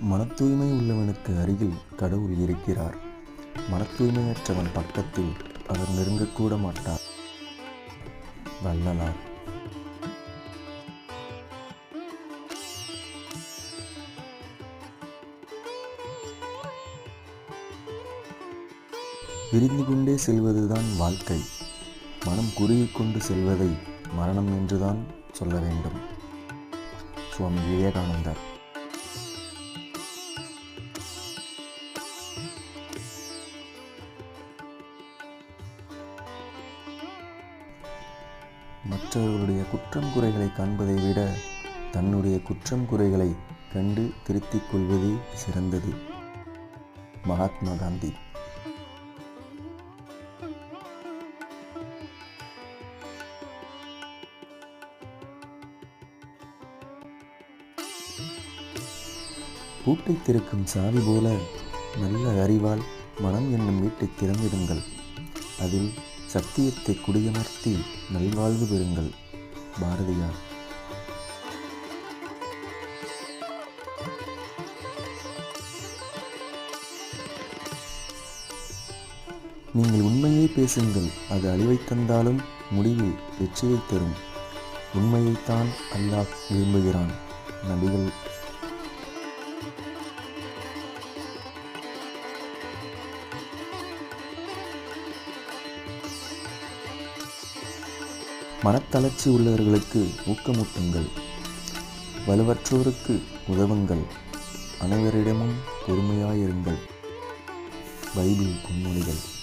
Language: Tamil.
மன தூய்மை உள்ளவனுக்கு அருகில் கடவுள் இருக்கிறார். மன தூய்மையற்றவன் பக்கத்தில் அவர் நெருங்கக்கூட மாட்டார். வள்ளலார். விரிந்து கொண்டே செல்வதுதான் வாழ்க்கை. மனம் குறுகிக்கொண்டு செல்வதை மரணம் என்றுதான் சொல்ல வேண்டும். சுவாமி விவேகானந்தர். மற்றவர்களுடைய குற்றம் குறைகளை காண்பதை விட தன்னுடைய குற்றம் குறைகளை கண்டு திருத்திக் கொள்வதே சிறந்தது. மகாத்மா காந்தி. பூட்டை திறக்கும் சாவி போல நல்ல அறிவால் மனம் என்னும் வீட்டை திறந்திடுங்கள். அதில் சத்தியத்தை குடியமர்த்தி நல்வாழ்வு பெறுங்கள். பாரதியார். நீங்கள் உண்மையை பேசுங்கள். அது அழிவை தந்தாலும் முடிவில் வெற்றியை தரும். உண்மையைத்தான் அல்லாஹ் விரும்புகிறான். நபிகள். மனத்தளர்ச்சி உள்ளவர்களுக்கு ஊக்கமூட்டுங்கள். வலுவற்றோருக்கு உதவுங்கள். அனைவரிடமும் பொறுமையாயிருங்கள். பைபிள் பொன்மொழிகள்.